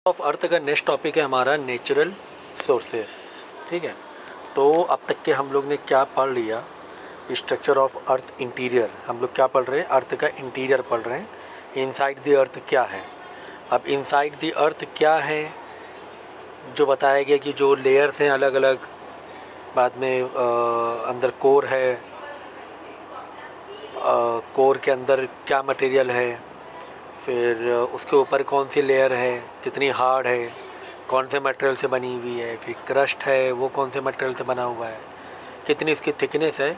Of earth का next topic है हमारा नेचुरल सोर्सेस। ठीक है, तो अब तक के हम लोग ने क्या पढ़ लिया, स्ट्रक्चर ऑफ अर्थ इंटीरियर। हम लोग क्या पढ़ रहे हैं, अर्थ का इंटीरियर पढ़ रहे हैं। इनसाइड द अर्थ क्या है। अब इनसाइड द अर्थ क्या है, जो बताया गया कि जो लेयर्स हैं अलग अलग, बाद में अंदर कोर है, कोर के अंदर क्या मटेरियल है, फिर उसके ऊपर कौन सी लेयर है, कितनी हार्ड है, कौन से मटेरियल से बनी हुई है, फिर क्रस्ट है वो कौन से मटेरियल से बना हुआ है, कितनी इसकी थिकनेस है।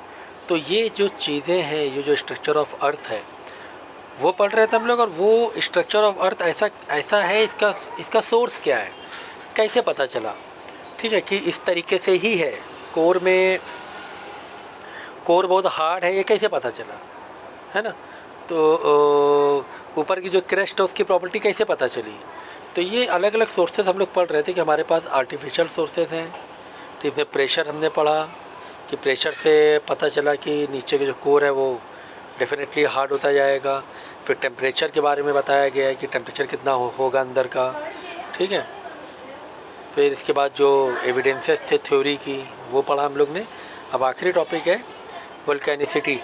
तो ये जो चीज़ें हैं, ये जो स्ट्रक्चर ऑफ अर्थ है वो पढ़ रहे थे हम लोग। और वो स्ट्रक्चर ऑफ अर्थ ऐसा ऐसा है, इसका इसका सोर्स क्या है, कैसे पता चला। ठीक है, कि इस तरीके से ही है। कोर में, कोर बहुत हार्ड है, ये कैसे पता चला, है ना। तो ऊपर की जो क्रस्ट है उसकी प्रॉपर्टी कैसे पता चली। तो ये अलग अलग सोर्सेज हम लोग पढ़ रहे थे कि हमारे पास आर्टिफिशियल सोर्सेज हैं। तो इसमें प्रेशर हमने पढ़ा कि प्रेशर से पता चला कि नीचे के जो कोर है वो डेफिनेटली हार्ड होता जाएगा। फिर टेम्परेचर के बारे में बताया गया है कि टेम्परेचर कितना होगा अंदर का। ठीक है, फिर इसके बाद जो एविडेंसेस थे थ्योरी की वो पढ़ा हम लोग ने। अब आखिरी टॉपिक है वोल्केनिसिटी।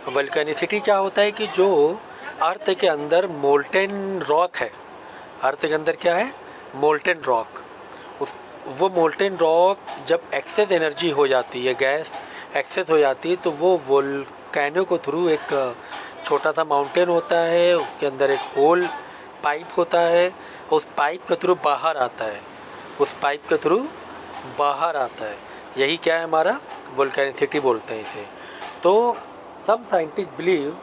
वोल्केनिसिटी क्या होता है कि जो अर्थ के अंदर मोल्टेन रॉक है, अर्थ के अंदर क्या है, मोल्टेन रॉक। उस वो मोल्टेन रॉक जब एक्सेस एनर्जी हो जाती है, गैस एक्सेस हो जाती है, तो वो वोल्केनो को थ्रू एक छोटा सा माउंटेन होता है, उसके अंदर एक होल पाइप होता है, उस पाइप के थ्रू बाहर आता है, उस पाइप के थ्रू बाहर आता है। यही क्या है हमारा वोल्केनिसिटी बोलते हैं इसे। तो some scientist believe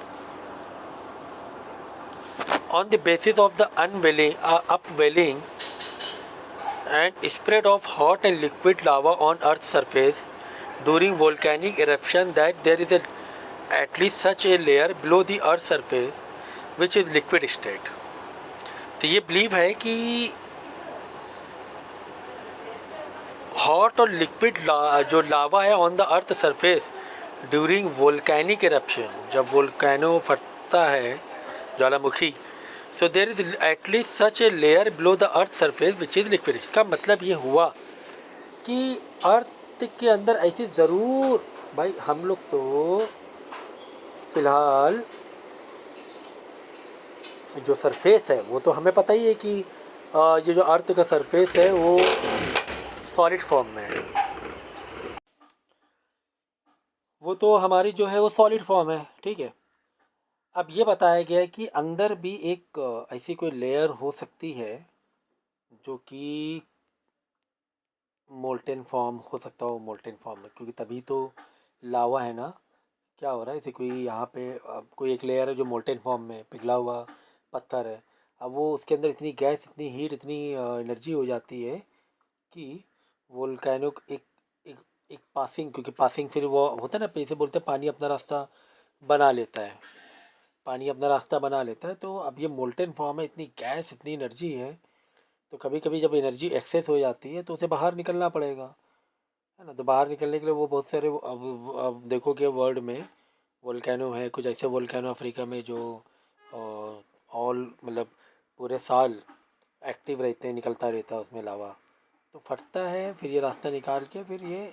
on the basis of the upwelling and spread of hot and liquid lava on Earth's surface during volcanic eruption that there is at least such a layer below the Earth's surface which is liquid state। तो ये believe है कि hot और liquid जो लावा है on the earth surface during volcanic eruption, जब volcano फटता है, ज्वालामुखी, so there is at least such a layer below the earth surface which is liquid. इसका मतलब ये हुआ कि अर्थ के अंदर ऐसी ज़रूर, भाई हम लोग तो फिलहाल जो सरफेस है वो तो हमें पता ही है कि ये जो अर्थ का सरफेस है वो सॉलिड फॉर्म में है, वो तो हमारी जो है वो सॉलिड फॉर्म है। ठीक है, अब ये बताया गया है कि अंदर भी एक ऐसी कोई लेयर हो सकती है जो कि मोल्टेन फॉर्म हो सकता हो, मोल्टेन फॉर्म में, क्योंकि तभी तो लावा है ना। क्या हो रहा है, जैसे कोई यहाँ पे कोई एक लेयर है जो मोल्टेन फॉर्म में पिघला हुआ पत्थर है। अब वो उसके अंदर इतनी गैस, इतनी हीट, इतनी एनर्जी हो जाती है कि वोल्केनो एक एक एक पासिंग, क्योंकि पासिंग फिर वो होता है ना, जैसे बोलते हैं पानी अपना रास्ता बना लेता है, पानी अपना रास्ता बना लेता है। तो अब ये मोल्टेन फॉर्म है, इतनी गैस, इतनी एनर्जी है, तो कभी कभी जब एनर्जी एक्सेस हो जाती है तो उसे बाहर निकलना पड़ेगा, है ना। तो बाहर निकलने के लिए वो बहुत सारे, अब देखो कि वर्ल्ड में वोल्केनो है, कुछ ऐसे वोल्केनो अफ्रीका में जो ऑल मतलब पूरे साल एक्टिव रहते हैं, निकलता रहता है उसमें लावा, तो फटता है, फिर ये रास्ता निकाल के फिर ये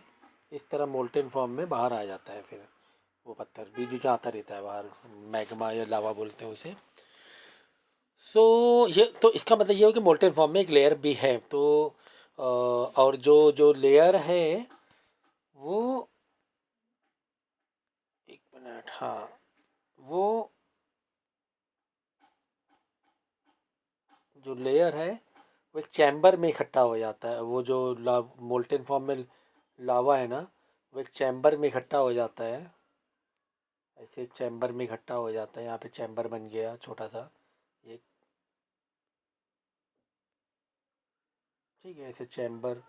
इस तरह मोल्टेन फॉर्म में बाहर आ जाता है। फिर वो पत्थर बीच बीच में आता रहता है बाहर, मैग्मा या लावा बोलते हैं उसे। सो ये तो इसका मतलब ये हो कि मोल्टेन फॉर्म में एक लेयर भी है। तो और जो जो लेयर है वो, एक मिनट, हाँ, वो जो लेयर है वो एक चैम्बर में इकट्ठा हो जाता है। वो जो मोल्टेन फॉर्म में लावा है ना, वो एक चैम्बर में इकट्ठा हो जाता है, ऐसे एक चैम्बर में इकट्ठा हो जाता है। यहाँ पे चैम्बर बन गया छोटा सा एक, ठीक है, ऐसे चैम्बर।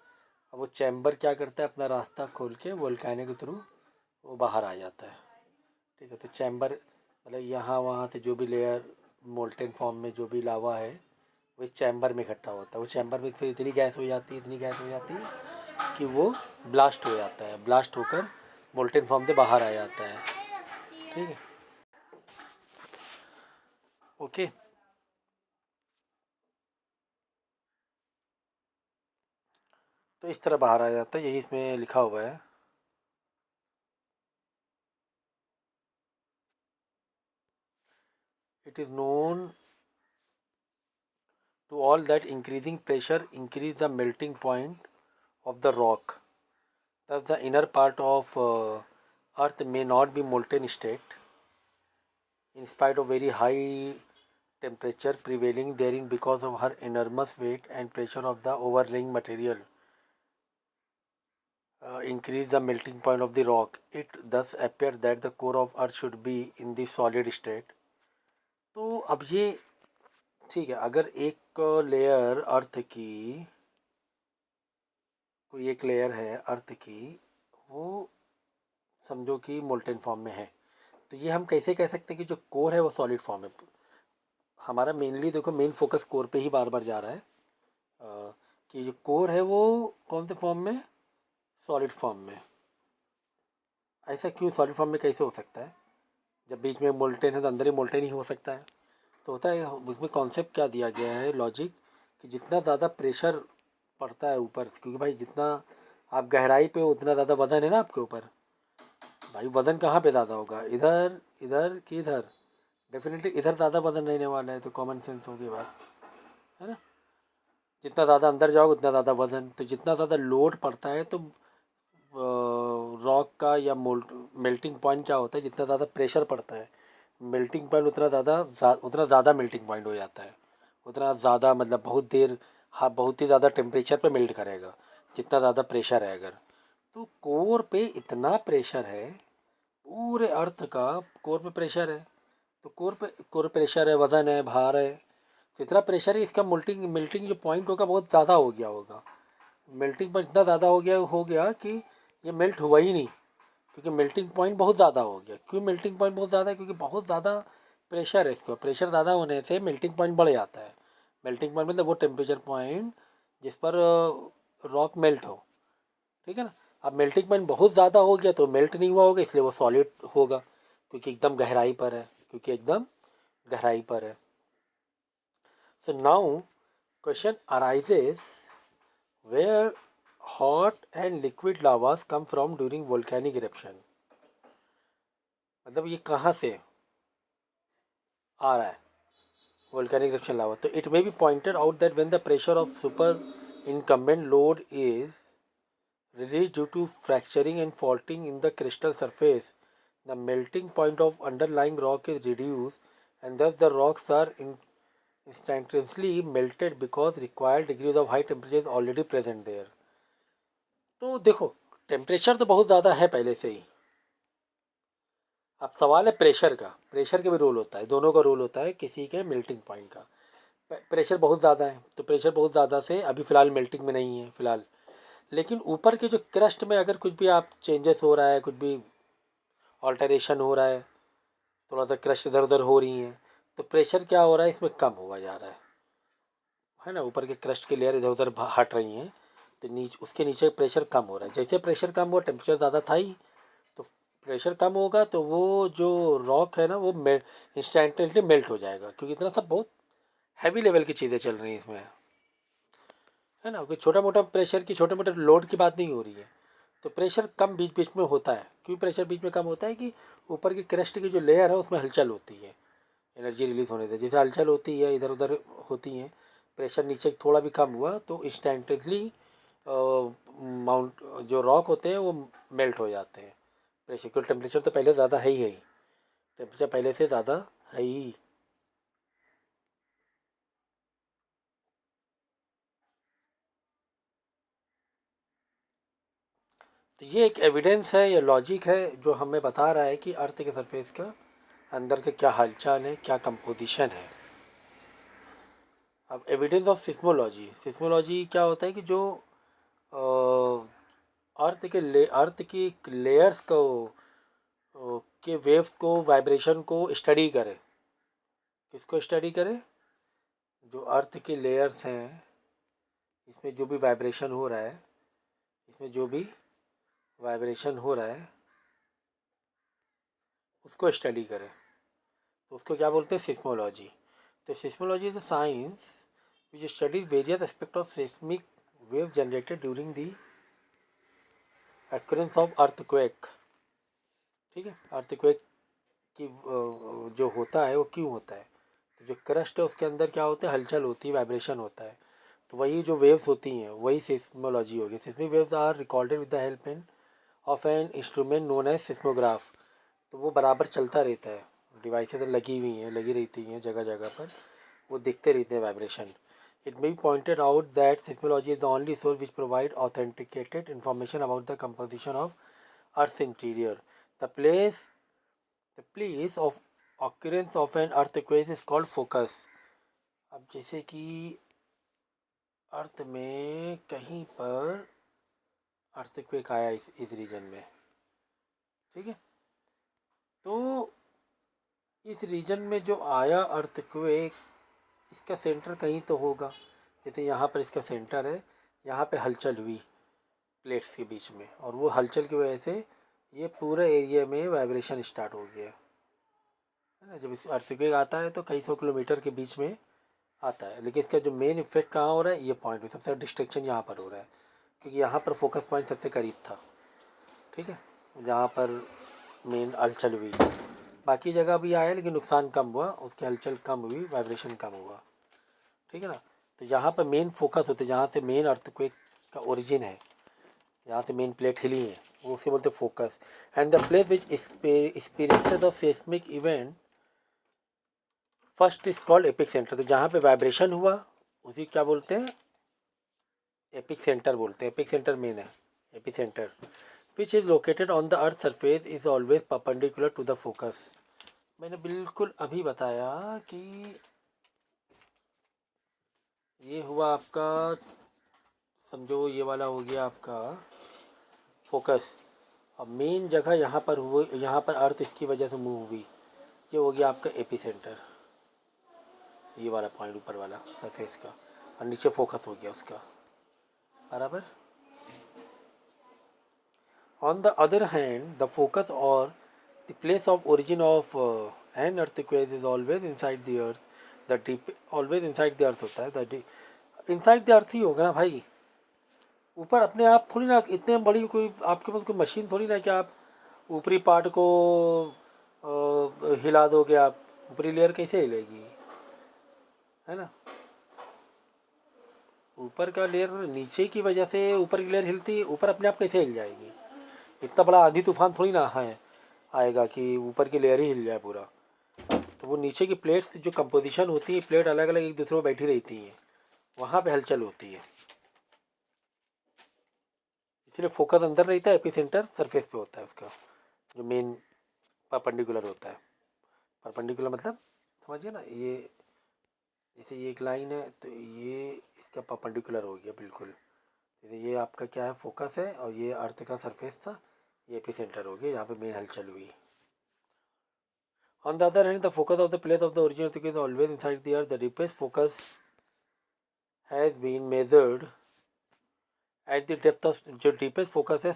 अब वो चैम्बर क्या करता है, अपना रास्ता खोल के वोल्केनो के थ्रू वो बाहर आ जाता है। ठीक है, तो चैम्बर मतलब यहाँ वहाँ से जो भी लेयर मोल्टेन फॉर्म में जो भी लावा है वो इस चैम्बर में इकट्ठा होता है। वो चैम्बर में फिर इतनी गैस हो जाती है, इतनी गैस हो जाती है कि वो ब्लास्ट हो जाता है, ब्लास्ट होकर मोल्टेन फॉर्म से बाहर आ जाता है। ठीक है, ओके। तो इस तरह बाहर आ जाता है, यही इसमें लिखा हुआ है। It is known to all that increasing pressure increase the melting point of the rock. Thus, the inner part of Earth may not be molten state in spite of very high temperature prevailing therein because of her enormous weight and pressure of the overlaying material. Increase the melting point of the rock. It thus appears that the core of Earth should be in the solid state. तो अब ये ठीक है, अगर एक layer अर्थ की, कोई एक लेयर है अर्थ की, वो समझो कि मोल्टेन फॉर्म में है, तो ये हम कैसे कह सकते हैं कि जो कोर है वो सॉलिड फॉर्म है। हमारा मेनली देखो मेन फोकस कोर पे ही बार बार जा रहा है, कि जो कोर है वो कौन से फॉर्म में, सॉलिड फॉर्म में। ऐसा क्यों, सॉलिड फॉर्म में कैसे हो सकता है, जब बीच में मोल्टेन है तो अंदर ही मोल्टेन ही हो सकता है। तो होता है उसमें कॉन्सेप्ट क्या दिया गया है, लॉजिक, कि जितना ज़्यादा प्रेशर पड़ता है ऊपर, क्योंकि भाई जितना आप गहराई पे हो उतना ज़्यादा वजन है ना आपके ऊपर। भाई वजन कहाँ पे ज़्यादा होगा, इधर इधर कि इधर, डेफिनेटली इधर ज़्यादा वजन रहने वाला है, तो कॉमन सेंस होगी बात, है ना। जितना ज़्यादा अंदर जाओगे उतना ज़्यादा वजन, तो जितना ज़्यादा लोड पड़ता है तो रॉक का या मेल्टिंग पॉइंट क्या होता है, जितना ज़्यादा प्रेशर पड़ता है मेल्टिंग पॉइंट उतना ज़्यादा मेल्टिंग पॉइंट हो जाता है, उतना ज़्यादा मतलब बहुत देर, हाँ बहुत ही ज़्यादा टेम्परेचर पे मेल्ट करेगा जितना ज़्यादा प्रेशर है अगर। तो कोर पे इतना प्रेशर है, पूरे अर्थ का कोर पे प्रेशर है, तो कोर प्रेशर है, वज़न है, भार है, तो इतना प्रेशर है, इसका मेल्टिंग जो पॉइंट होगा बहुत ज़्यादा हो गया होगा। मेल्टिंग पॉइंट इतना ज़्यादा हो गया कि ये मेल्ट हुआ ही नहीं, क्योंकि मेल्टिंग पॉइंट बहुत ज़्यादा हो गया। क्यों मेल्टिंग पॉइंट बहुत ज़्यादा है, क्योंकि बहुत ज़्यादा प्रेशर है, इसको प्रेशर ज़्यादा होने से मेल्टिंग पॉइंट बढ़ जाता है। मेल्टिंग पॉइंट मतलब वो टेम्परेचर पॉइंट जिस पर रॉक मेल्ट हो, ठीक है ना। अब मेल्टिंग पॉइंट बहुत ज़्यादा हो गया तो मेल्ट नहीं हुआ होगा, इसलिए वो सॉलिड होगा, क्योंकि एकदम गहराई पर है, क्योंकि एकदम गहराई पर है। So now question arises where hot and liquid lavas come from during volcanic eruption. मतलब ये कहाँ से आ रहा है volcanic eruption lava, तो it may be pointed out that when the pressure of super incumbent load is released due to fracturing and faulting in the crystal surface, the melting point of underlying rock is reduced and thus the rocks are instantaneously melted because required degrees of high temperature is already present there. तो देखो temperature तो बहुत ज़्यादा है पहले से ही, अब सवाल है प्रेशर का, प्रेशर का भी रोल होता है, दोनों का रोल होता है किसी के मेल्टिंग पॉइंट का। प्रेशर बहुत ज़्यादा है तो प्रेशर बहुत ज़्यादा से अभी फ़िलहाल मेल्टिंग में नहीं है फ़िलहाल, लेकिन ऊपर के जो क्रस्ट में अगर कुछ भी आप चेंजेस हो रहा है, कुछ भी ऑल्टरेशन हो रहा है, थोड़ा सा क्रस्ट इधर उधर हो रही हैं, तो प्रेशर क्या हो रहा है इसमें, कम हुआ जा रहा है ना। ऊपर के क्रस्ट की लेयर इधर उधर हट रही हैं, तो उसके नीचे प्रेशर कम हो रहा है। जैसे प्रेशर कम हुआ, टेम्परेचर ज़्यादा था ही, तो प्रेशर कम होगा तो वो जो रॉक है ना वो इंस्टेंटली मेल्ट हो जाएगा, क्योंकि इतना सब बहुत हैवी लेवल की चीज़ें चल रही हैं इसमें, है ना। कोई छोटा मोटा प्रेशर की, छोटे मोटे लोड की बात नहीं हो रही है। तो प्रेशर कम बीच बीच में होता है, क्यों प्रेशर बीच में कम होता है कि ऊपर की क्रस्ट की जो लेयर है उसमें हलचल होती है, एनर्जी रिलीज होने से जैसे हलचल होती है इधर उधर होती हैं, प्रेशर नीचे थोड़ा भी कम हुआ तो इंस्टेंटली माउंट जो रॉक होते हैं वो मेल्ट हो जाते हैं। प्रेशर क्योंकि टेम्परेचर तो पहले ज़्यादा है ही, टेम्परेचर पहले से ज़्यादा है ही। तो ये एक एविडेंस है, ये लॉजिक है जो हमें बता रहा है कि अर्थ के सरफेस का अंदर के क्या हालचाल है, क्या कंपोजिशन है। अब एविडेंस ऑफ सिस्मोलॉजी, सिस्मोलॉजी क्या होता है कि जो अर्थ की लेयर्स को के वेव्स को, वाइब्रेशन को स्टडी करे। किसको स्टडी करे, जो अर्थ की लेयर्स हैं इसमें जो भी वाइब्रेशन हो रहा है, इसमें जो भी वाइब्रेशन हो रहा है उसको स्टडी करे, तो उसको क्या बोलते हैं, सिस्मोलॉजी। तो seismology is a science which studies various aspects of seismic wave generated during the occurrence of earthquake. ठीक है, अर्थक्वेक की जो होता है वो क्यों होता है, तो जो क्रस्ट है उसके अंदर क्या होता है, हलचल होती है, वाइब्रेशन होता है, तो वही जो वेव्स होती हैं वही सिस्मोलॉजी होगी। Seismic waves are recorded with the help in of an instrument known as seismograph. तो वो बराबर चलता रहता है, डिवाइसेस लगी हुई हैं, लगी रहती हैं जगह जगह पर, वो देखते रहते हैं vibration. It may be pointed out that seismology is the only source which provides authenticated information about the composition of Earth's interior. The place the place of occurrence of an earthquake is called focus. अब जैसे कि अर्थ में कहीं पर earthquake आया इस reason में, ठीक है, तो इस रीजन में जो आया अर्थक्वेक, इसका सेंटर कहीं तो होगा। जैसे यहाँ पर इसका सेंटर है, यहाँ पे हलचल हुई प्लेट्स के बीच में, और वो हलचल की वजह से ये पूरे एरिया में वाइब्रेशन स्टार्ट हो गया है ना। जब इस अर्थक्वेक आता है तो कई सौ किलोमीटर के बीच में आता है, लेकिन इसका जो मेन इफेक्ट कहाँ हो रहा है, ये पॉइंट में सबसे डिस्ट्रक्शन यहाँ पर हो रहा है, क्योंकि यहाँ पर फोकस पॉइंट सबसे करीब था। ठीक है, जहाँ पर मेन हलचल हुई, बाकी जगह भी आया लेकिन नुकसान कम हुआ, उसकी हलचल कम हुई, वाइब्रेशन कम हुआ। ठीक है ना, तो यहाँ पर मेन फोकस होते, जहाँ से मेन अर्थक्वेक का ओरिजिन है, जहाँ से मेन प्लेट हिली है, वो उसे बोलते focus. And the place which experiences of seismic event first is called epic centre. तो जहाँ पे वाइब्रेशन हुआ उसी क्या बोलते हैं, एपिक सेंटर बोलते हैं। एपिक सेंटर मेन है, epicentre which is located on the earth surface is always perpendicular to the focus. मैंने बिल्कुल अभी बताया कि ये हुआ आपका, समझो ये वाला हो गया आपका फोकस। अब मेन जगह यहाँ पर हुई, यहाँ पर अर्थ इसकी वजह से मूव हुई, ये हो गया आपका एपी सेंटर, ये वाला पॉइंट ऊपर वाला सरफेस का, और नीचे फोकस हो गया उसका, बराबर। On the other hand the focus or the place of origin of an earthquake is always inside the earth. The deep always inside the earth होता है, द इनसाइड द अर्थ ही होगा ना भाई। ऊपर अपने आप थोड़ी ना, इतने बड़ी कोई आपके पास कोई मशीन थोड़ी ना कि आप ऊपरी पार्ट को हिला दोगे, आप ऊपरी लेयर कैसे हिलेगी, है ना। ऊपर का लेयर नीचे की वजह से ऊपर की लेयर हिलती है, ऊपर अपने आप कैसे हिल जाएगी। इतना बड़ा आंधी तूफान थोड़ी ना है आएगा कि ऊपर की लेयर ही हिल जाए पूरा। तो वो नीचे की प्लेट्स जो कंपोजिशन होती है, प्लेट अलग अलग एक दूसरे में बैठी रहती हैं, वहाँ पे हलचल होती है, इसलिए फोकस अंदर रहता है, एपी सेंटर सरफेस पे होता है उसका, जो मेन परपेंडिकुलर होता है। परपेंडिकुलर मतलब समझिए ना, ये जैसे ये एक लाइन है तो ये इसका परपेंडिकुलर हो गया बिल्कुल। जैसे ये आपका क्या है, फोकस है, और ये अर्थ का सरफेस था, ये एपी सेंटर हो गया, यहाँ पे मेन हलचल हुई। On the other hand the focus of the place of the origin earthquake is always inside the earth. The deepest focus has been measured at the depth of, जो deepest focus है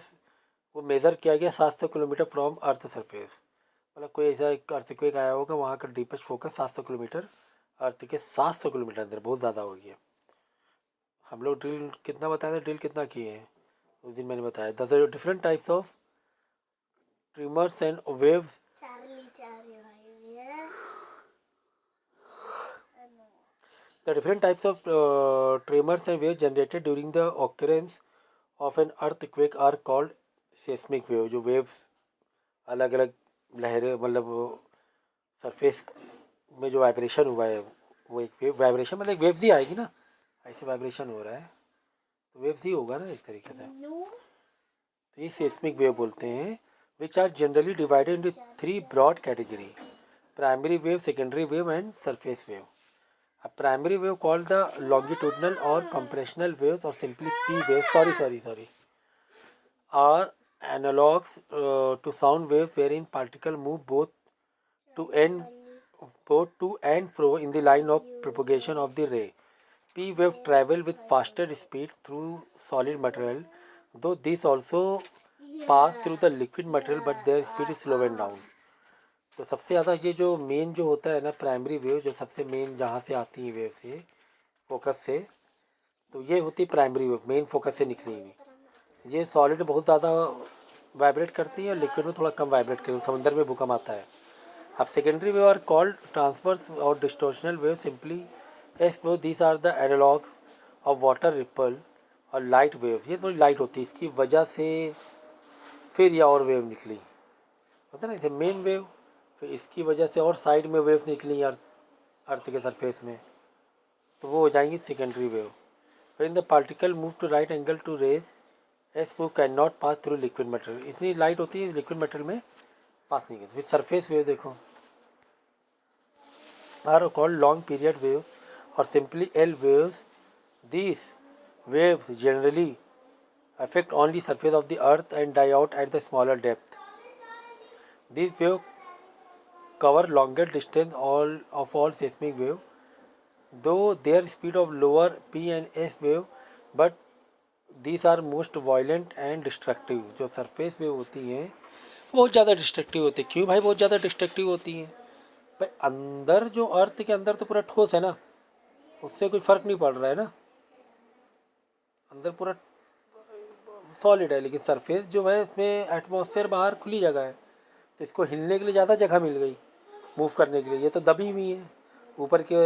वो measure किया गया 700 kilometre from earth surface. मतलब कोई ऐसा एक earthquake आया होगा, वहाँ का डीपेस्ट फोकस 700 किलोमीटर, अर्थ के 700 किलोमीटर अंदर, बहुत ज़्यादा हो गया। हम लोग ड्रिल कितना बताए थे, ड्रिल कितना किए हैं उस दिन मैंने बताया। The different types of trimmers and waves, the different types of tremors and waves generated during the occurrence of an earthquake are called seismic wave। जो waves अलग अलग लहरें, मतलब सरफेस में जो वाइब्रेशन हुआ है वो एक वेव, वाइब्रेशन मतलब एक वेव ही आएगी ना, ऐसे वाइब्रेशन हो रहा है तो वेव ही होगा ना एक तरीके से। तो ये सेस्मिक वेव बोलते हैं, which are generally divided into 3 broad category, primary wave, secondary wave and surface wave. A primary wave called the longitudinal or compressional waves or simply P waves, are analogues to sound waves wherein particles move both to and fro in the line of propagation of the ray. P wave travel with faster speed through solid material, though these also pass through the liquid material, but their speed is slowed down. तो सबसे ज़्यादा ये जो main जो होता है ना, primary wave, जो सबसे मेन जहाँ से आती है वेव से, फोकस से, तो ये होती प्राइमरी वेव, मेन फोकस से निकली हुई। ये सॉलिड बहुत ज़्यादा वाइब्रेट करती है और लिक्विड में थोड़ा कम वाइब्रेट करती है, समंदर में भूकंप आता है। अब secondary wave are called transverse or distortional wave simply S wave, these are the analogs of water ripple or light wave. ये थोड़ी लाइट होती है, इसकी वजह से फिर ये और वेव निकली, होता है ना, इसे मेन वेव, फिर इसकी वजह से और साइड में वेव्स निकली अर्थ के सरफेस में, तो वो हो जाएंगी secondary wave. When the particle move to right angle to raise, S wave cannot pass through liquid material। इतनी लाइट होती है लिक्विड मटेरियल में पास नहीं करती। फिर सरफेस वेव देखो, are called long period wave or simply L waves. These waves generally affect only surface of the earth and die out at the smaller depth. These waves cover longer distance of all seismic wave, though their speed of lower P and S wave, but these are most violent and destructive। जो surface wave होती हैं बहुत ज़्यादा destructive होती है। क्यों भाई बहुत ज़्यादा डिस्ट्रक्टिव होती हैं? भाई अंदर जो अर्थ के अंदर तो पूरा ठोस है ना, उससे कोई फ़र्क नहीं पड़ रहा है ना, अंदर पूरा सॉलिड है, लेकिन सरफेस जो है इसमें एटमॉस्फेयर बाहर खुली जगह है, तो इसको हिलने के लिए ज़्यादा जगह मिल गई मूव करने के लिए। ये तो दबी हुई है ऊपर के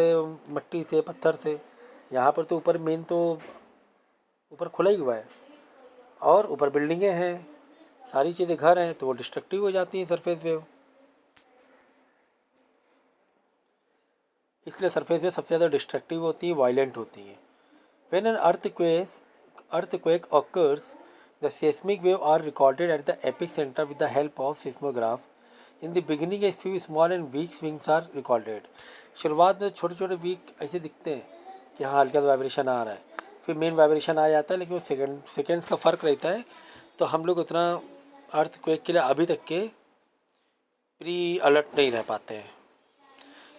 मिट्टी से, पत्थर से। यहाँ पर तो ऊपर मेन तो ऊपर खुला ही हुआ है और ऊपर बिल्डिंगें हैं, सारी चीज़ें घर हैं, तो वो डिस्ट्रक्टिव हो जाती हैं सरफेस वेव। इसलिए सरफेस वेव सबसे ज़्यादा डिस्ट्रक्टिव होती है, वायलेंट होती हैं। When an earthquake occurs, the seismic wave are recorded at the epicenter with the help of seismograph. In the beginning a few small and weak swings are recorded। शुरुआत में छोटे छोटे वीक ऐसे दिखते हैं कि हाँ हल्का वाइब्रेशन आ रहा है, फिर मेन वाइब्रेशन आ जाता है, लेकिन वो सेकेंड्स का फ़र्क रहता है, तो हम लोग उतना अर्थक्वेक के लिए अभी तक के प्री अलर्ट नहीं रह पाते हैं।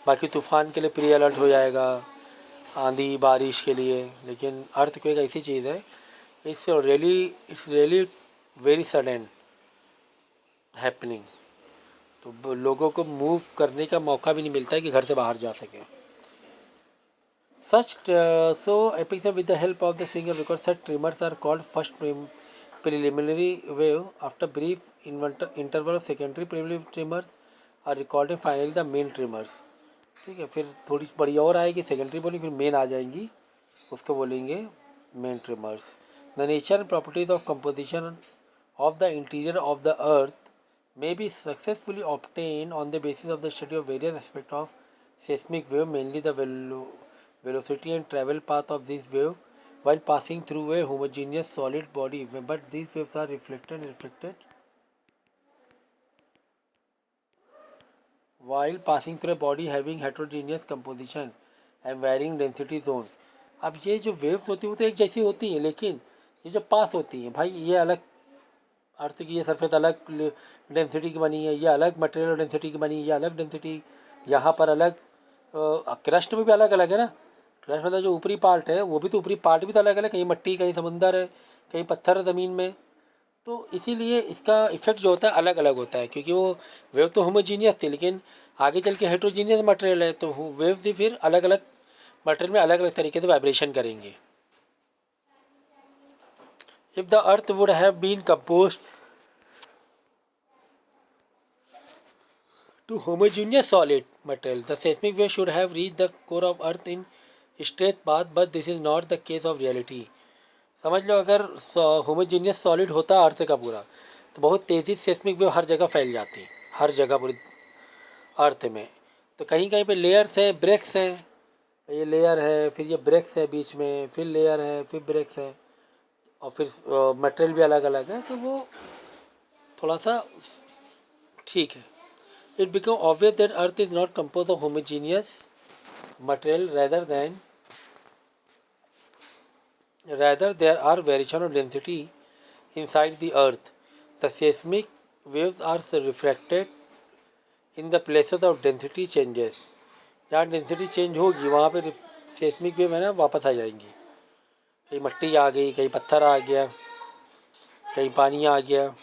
बाकी तूफ़ान के लिए प्री अलर्ट हो जाएगा, आंधी बारिश के लिए, लेकिन अर्थक्वेक ऐसी चीज़ है, it's really very sudden happening, तो लोगों को मूव करने का मौका भी नहीं मिलता है कि घर से बाहर जा सके। Such so epics with the help of the finger because such tremors are called first preliminary wave. After brief interval of secondary preliminary tremors are recorded, finally the main tremors। ठीक है, फिर थोड़ी बड़ी और आएगी सेकेंडरी बोली, फिर main आ जाएंगी, उसको बोलेंगे main trimmers. The nature and properties of composition of the interior of the earth may be successfully obtained on the basis of the study of various aspects of seismic wave, mainly the velocity and travel path of this wave while passing through a homogeneous solid body, but these waves are reflected while passing through a body having heterogeneous composition and varying density zone। अब ये जो waves होती हैं वो तो एक जैसी होती हैं, लेकिन ये जो पास होती हैं भाई, ये अलग अर्थ की ये सरफेस अलग डेंसिटी की बनी है, ये अलग मटेरियल डेंसिटी की बनी है, ये अलग डेंसिटी, यहाँ पर अलग, क्रस्ट में भी अलग अलग है ना। क्रस्ट मतलब जो ऊपरी पार्ट है वो भी तो ऊपरी पार्ट भी तो अलग अलग, कहीं मिट्टी, कहीं समुंदर है, कहीं पत्थर है ज़मीन में, तो इसीलिए इसका इफेक्ट जो होता है अलग अलग होता है, क्योंकि वो वेव तो होमोजीनियस थी, लेकिन आगे चल के हेट्रोजीनियस मटेरियल है, तो वेव भी फिर अलग अलग मटेरियल में अलग अलग तरीके से वाइब्रेशन करेंगे। If the earth would have been composed to homogeneous solid material, the seismic wave should have reached the core of earth in straight path, but this is not the case of reality। समझ लो, अगर homogeneous solid होता अर्थ का पूरा, तो बहुत तेज़ी से seismic wave हर जगह फैल जाती, हर जगह पूरी अर्थ में। तो कहीं कहीं पे लेयर्स हैं, ब्रेक्स हैं, ये लेयर है, फिर ये ब्रेक्स है बीच में, फिर लेयर है, फिर ब्रेक्स है, और फिर मटेरियल भी अलग अलग है, तो वो थोड़ा सा ठीक है। It became obvious that Earth is not composed of homogeneous material, rather there are variation of density inside the Earth। The seismic waves are refracted in the places of density changes। जहाँ density change होगी वहाँ पे seismic wave है ना वापस आ जाएंगी, कहीं मिट्टी आ गई, कहीं पत्थर आ गया, कहीं पानी आ गया।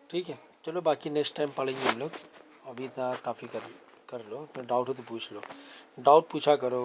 ठीक है, चलो बाकी नेक्स्ट टाइम पढ़ेंगे हम लोग। अभी इतना काफ़ी कर कर लो, तो डाउट हो तो पूछ लो, डाउट पूछा करो।